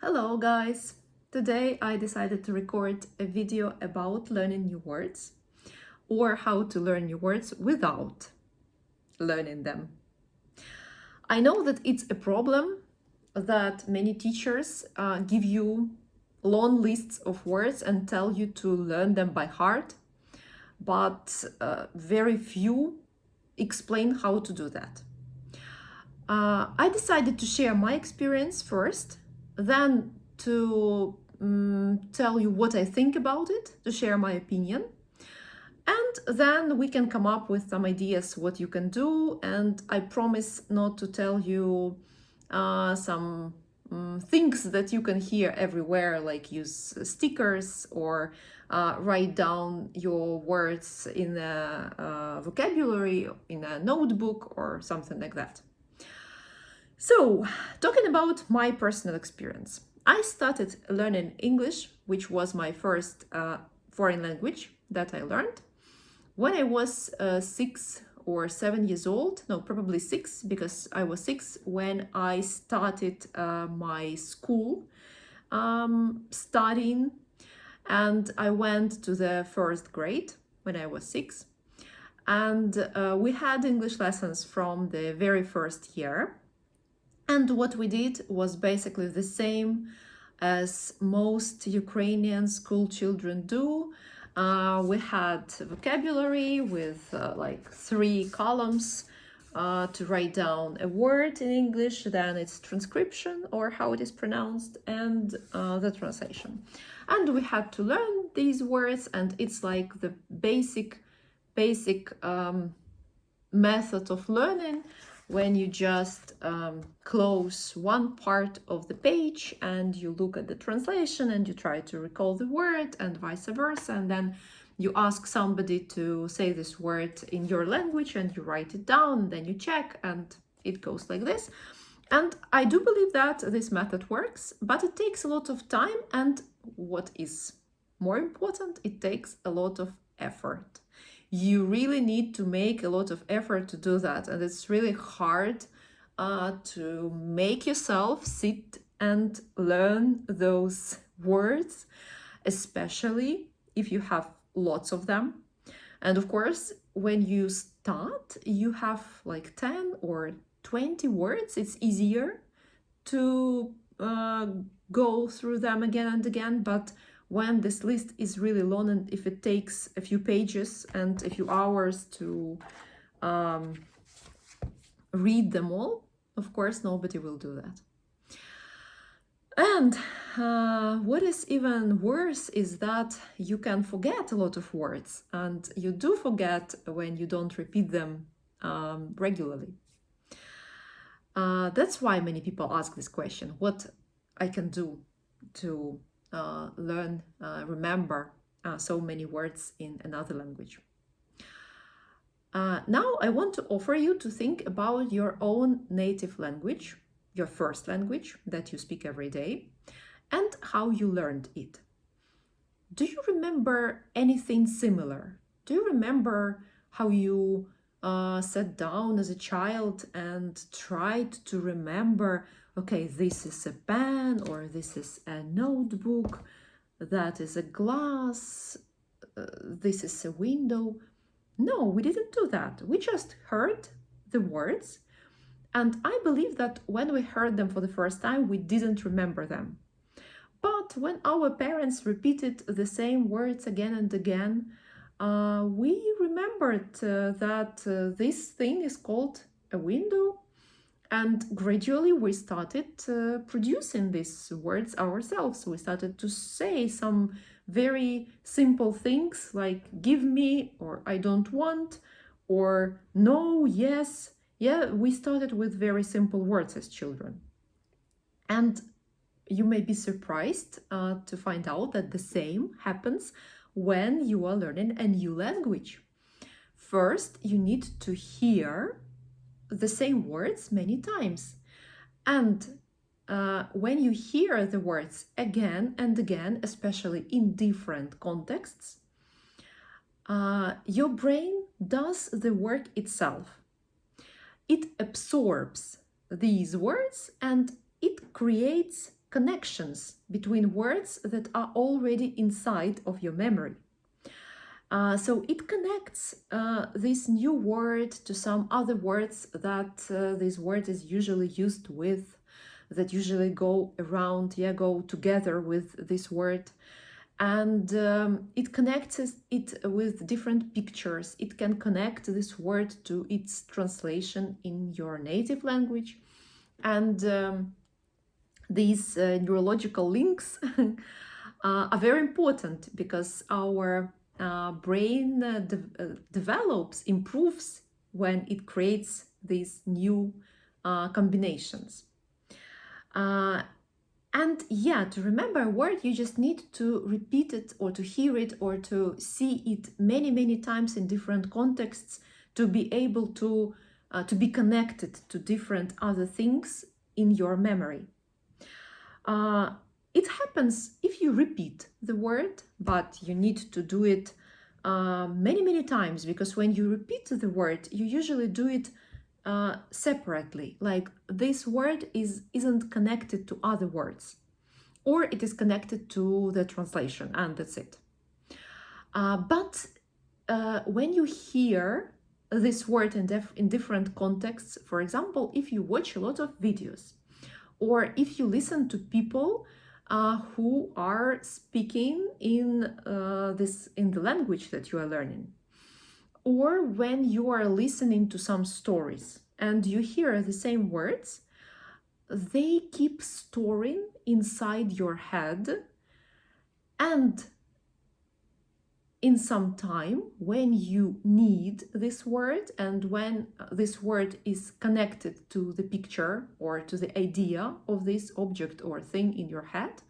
Hello guys! Today I decided to record a video about learning new words or how to learn new words without learning them. I know that it's a problem that many teachers give you long lists of words and tell you to learn them by heart, but very few explain how to do that. I decided to share my experience first, then to tell you what I think about it, to share my opinion, and then we can come up with some ideas what you can do. And I promise not to tell you some things that you can hear everywhere, like use stickers or write down your words in a vocabulary, in a notebook or something like that. So, talking about my personal experience, I started learning English, which was my first foreign language that I learned, when I was 6 or 7 years old. No, probably 6, because I was 6 when I started my school studying, and I went to the first grade when I was 6. And we had English lessons from the very first year. And what we did was basically the same as most Ukrainian school children do. We had vocabulary with like 3 columns to write down a word in English, then its transcription or how it is pronounced, and the translation. And we had to learn these words, and it's like the basic method of learning, when you just close one part of the page and you look at the translation and you try to recall the word, and vice versa, and then you ask somebody to say this word in your language and you write it down, then you check, and it goes like this. And I do believe that this method works, but it takes a lot of time, and what is more important, it takes a lot of effort. You really need to make a lot of effort to do that, and it's really hard to make yourself sit and learn those words, especially if you have lots of them. And of course, when you start, you have like 10 or 20 words, it's easier to go through them again and again. But when this list is really long, and if it takes a few pages and a few hours to read them all, of course, nobody will do that. And what is even worse is that you can forget a lot of words, and you do forget when you don't repeat them regularly. That's why many people ask this question, what I can do to learn, remember so many words in another language. Now I want to offer you to think about your own native language, your first language that you speak every day, and how you learned it. Do you remember anything similar? Do you remember how you sat down as a child and tried to remember, okay, this is a pen, or this is a notebook, that is a glass, this is a window? No, we didn't do that. We just heard the words, and I believe that when we heard them for the first time, we didn't remember them. But when our parents repeated the same words again and again, we remembered that this thing is called a window, and gradually we started producing these words ourselves. We started to say some very simple things like give me, or I don't want, or no, yes. Yeah, we started with very simple words as children. And you may be surprised to find out that the same happens when you are learning a new language. First, you need to hear the same words many times. And when you hear the words again and again, especially in different contexts, your brain does the work itself. It absorbs these words and it creates connections between words that are already inside of your memory. So it connects this new word to some other words that this word is usually used with, that usually go around, go together with this word. And it connects it with different pictures. It can connect this word to its translation in your native language. And these neurological links are very important because our brain develops, improves when it creates these new combinations. And to remember a word, you just need to repeat it or to hear it or to see it many, many times in different contexts to be able to be connected to different other things in your memory. It happens if you repeat the word, but you need to do it many, many times, because when you repeat the word, you usually do it separately, like this word isn't connected to other words, or it is connected to the translation, and that's it. But when you hear this word in different contexts, for example, if you watch a lot of videos, or if you listen to people who are speaking in the language that you are learning, or when you are listening to some stories and you hear the same words, they keep storing inside your head. And in some time, when you need this word and when this word is connected to the picture or to the idea of this object or thing in your head,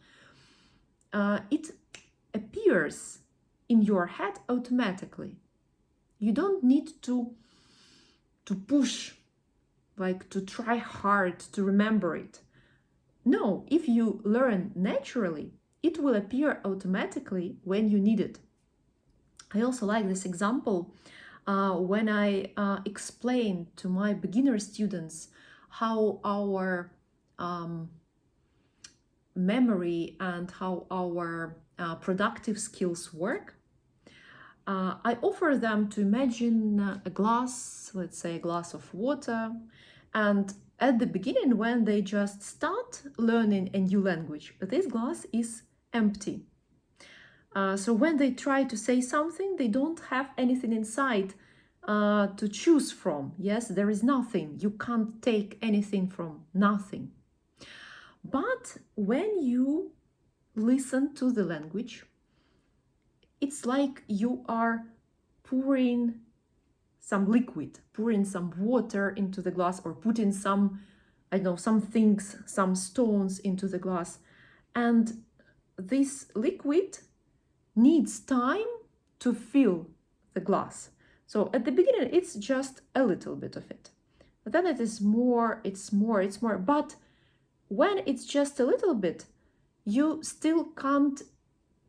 it appears in your head automatically. You don't need to push, like to try hard to remember it. No, if you learn naturally, it will appear automatically when you need it. I also like this example when I explain to my beginner students how our memory and how our productive skills work. I offer them to imagine a glass, let's say a glass of water, and at the beginning, when they just start learning a new language, this glass is empty. So when they try to say something, they don't have anything inside to choose from. Yes, there is nothing. You can't take anything from nothing. But when you listen to the language, it's like you are pouring some liquid, pouring some water into the glass, or putting some, some things, some stones into the glass. And this liquid needs time to fill the glass. So at the beginning, it's just a little bit of it. But then it is more, it's more. But when it's just a little bit, you still can't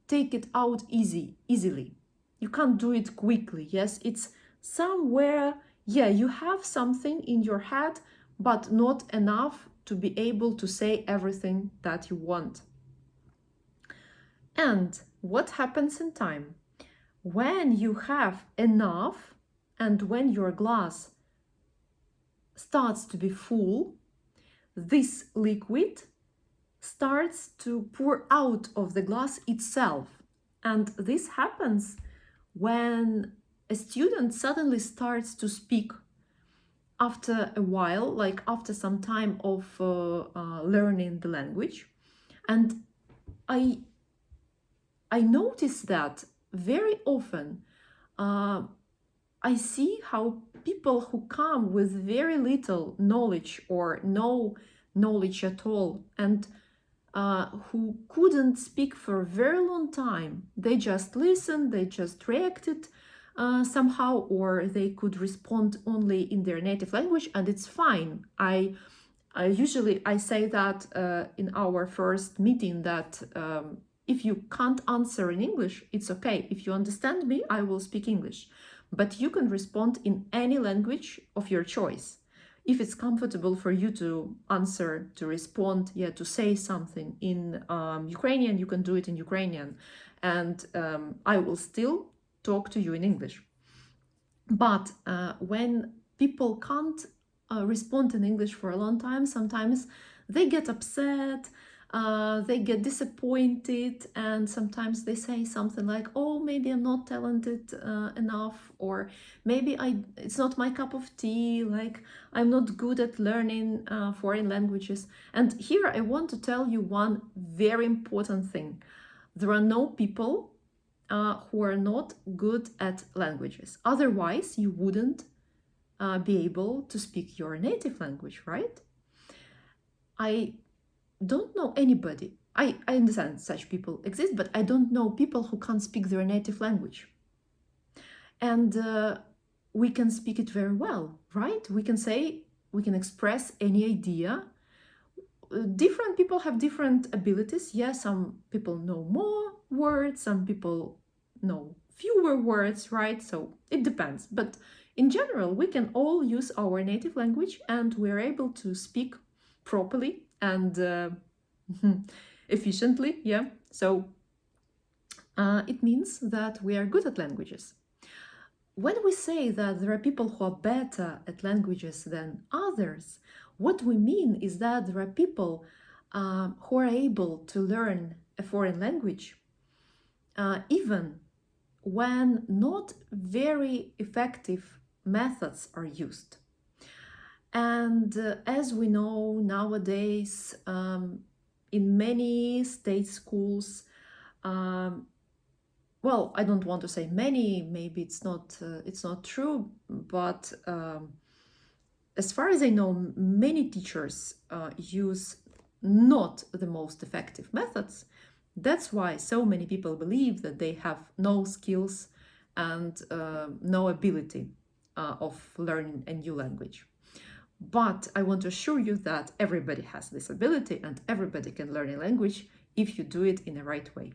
take it out easily. You can't do it quickly. Yes, it's somewhere, you have something in your head, but not enough to be able to say everything that you want. And what happens in time? When you have enough and when your glass starts to be full, this liquid starts to pour out of the glass itself. And this happens when a student suddenly starts to speak after a while, like after some time of learning the language. And I notice that very often. I see how people who come with very little knowledge or no knowledge at all, and who couldn't speak for a very long time, they just listened, they just reacted somehow, or they could respond only in their native language, and it's fine. I usually say that in our first meeting, that if you can't answer in English, it's okay. If you understand me, I will speak English. But you can respond in any language of your choice. if it's comfortable for you to answer, to respond, to say something in Ukrainian, you can do it in Ukrainian, and I will still talk to you in English. But when people can't respond in English for a long time, sometimes they get upset, they get disappointed, and sometimes they say something like, oh, maybe I'm not talented enough, or maybe it's not my cup of tea, like I'm not good at learning foreign languages. And here I want to tell you one very important thing. There are no people who are not good at languages. Otherwise, you wouldn't be able to speak your native language, right? I don't know anybody. I understand such people exist, but I don't know people who can't speak their native language. And we can speak it very well, right? We can express any idea. Different people have different abilities. Yes, some people know more words, some people know fewer words, right? So it depends. But in general, we can all use our native language and we're able to speak properly and efficiently, So it means that we are good at languages. When we say that there are people who are better at languages than others, what we mean is that there are people who are able to learn a foreign language even when not very effective methods are used. And as we know nowadays, in many state schools, well, I don't want to say many, maybe it's not true, but as far as I know, many teachers use not the most effective methods. That's why so many people believe that they have no skills and no ability of learning a new language. But I want to assure you that everybody has this ability and everybody can learn a language if you do it in the right way.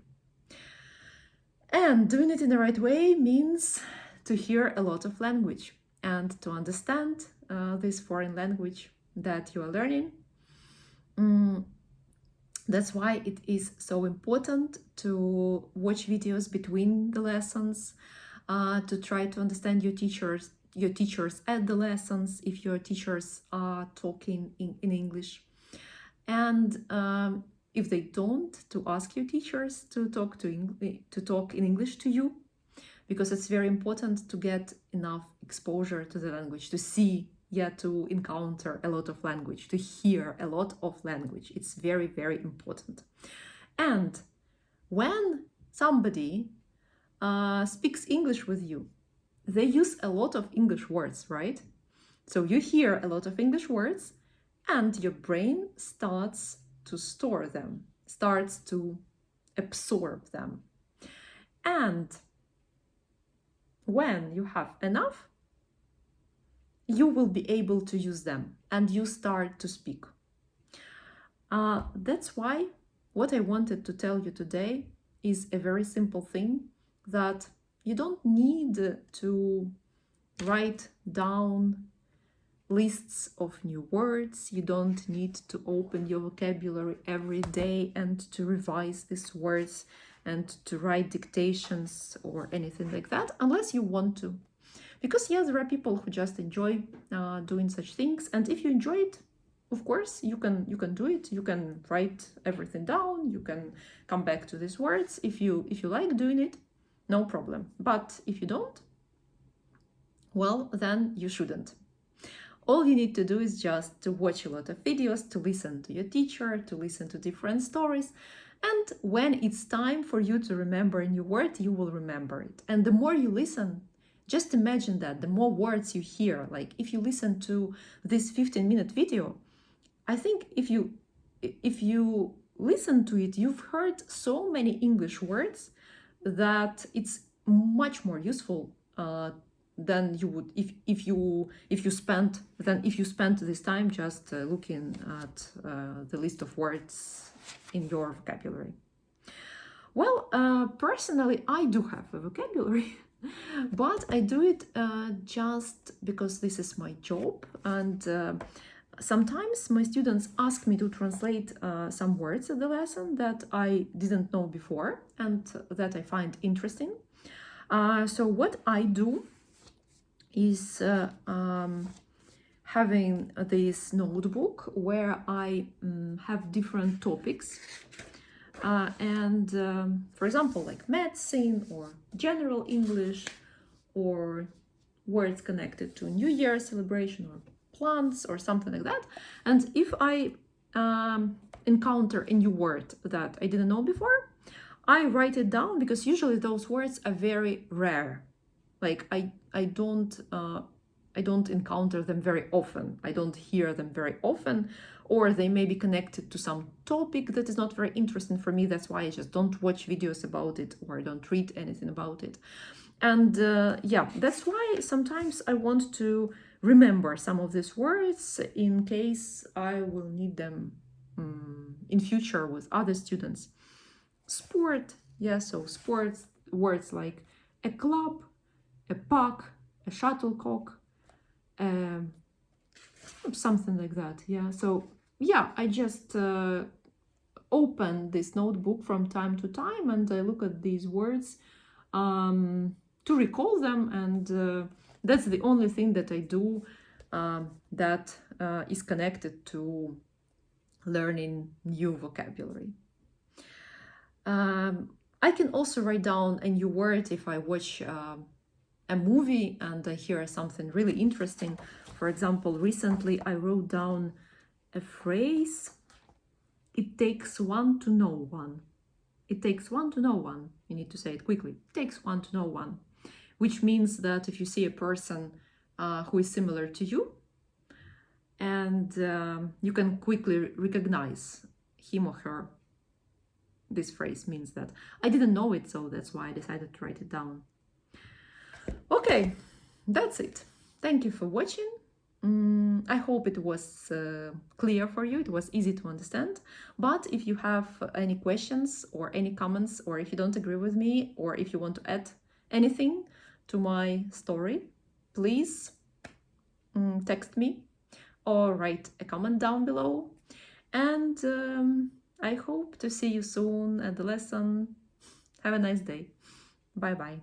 And doing it in the right way means to hear a lot of language and to understand this foreign language that you are learning. That's why it is so important to watch videos between the lessons, to try to understand your teachers at the lessons if your teachers are talking in English. And if they don't, to ask your teachers to talk in English to you, because it's very important to get enough exposure to the language, to see, to encounter a lot of language, to hear a lot of language. It's very, very important. And when somebody speaks English with you, they use a lot of English words, right? So you hear a lot of English words and your brain starts to store them, starts to absorb them. And when you have enough, you will be able to use them and you start to speak. That's why what I wanted to tell you today is a very simple thing, that you don't need to write down lists of new words. You don't need to open your vocabulary every day and to revise these words and to write dictations or anything like that, unless you want to. Because there are people who just enjoy doing such things, and if you enjoy it, of course, you can do it. You can write everything down. You can come back to these words if you like doing it, no problem. But if you don't, well, then you shouldn't. All you need to do is just to watch a lot of videos, to listen to your teacher, to listen to different stories. And when it's time for you to remember a new word, you will remember it. And the more you listen, just imagine that the more words you hear, like if you listen to this 15-minute video, I think if you listen to it, you've heard so many English words that it's much more useful than you would if you spent this time just looking at the list of words in your vocabulary. Well, personally, I do have a vocabulary, But I do it just because this is my job, and sometimes my students ask me to translate some words of the lesson that I didn't know before and that I find interesting. So what I do is having this notebook where I have different topics. And for example, like medicine or general English or words connected to New Year celebration or plants or something like that. And if I encounter a new word that I didn't know before, I write it down, because usually those words are very rare. Like I don't encounter them very often. I don't hear them very often, or they may be connected to some topic that is not very interesting for me. That's why I just don't watch videos about it or don't read anything about it. And yeah, that's why sometimes I want to remember some of these words in case I will need them in future with other students. Sport, yeah, so sports words like a club, a puck, a shuttlecock, something like that. Yeah, so yeah, I just open this notebook from time to time and I look at these words to recall them, and that's the only thing that I do that is connected to learning new vocabulary. I can also write down a new word if I watch a movie and I hear something really interesting. For example, recently I wrote down a phrase, it takes one to know one. It takes one to know one. You need to say it quickly. It takes one to know one. Which means that if you see a person who is similar to you, and you can quickly recognize him or her, this phrase means that. I didn't know it, so that's why I decided to write it down. Okay, that's it. Thank you for watching. I hope it was clear for you, it was easy to understand. But if you have any questions or any comments, or if you don't agree with me, or if you want to add anything to my story, please text me or write a comment down below. And I hope to see you soon at the lesson. Have a nice day. Bye bye.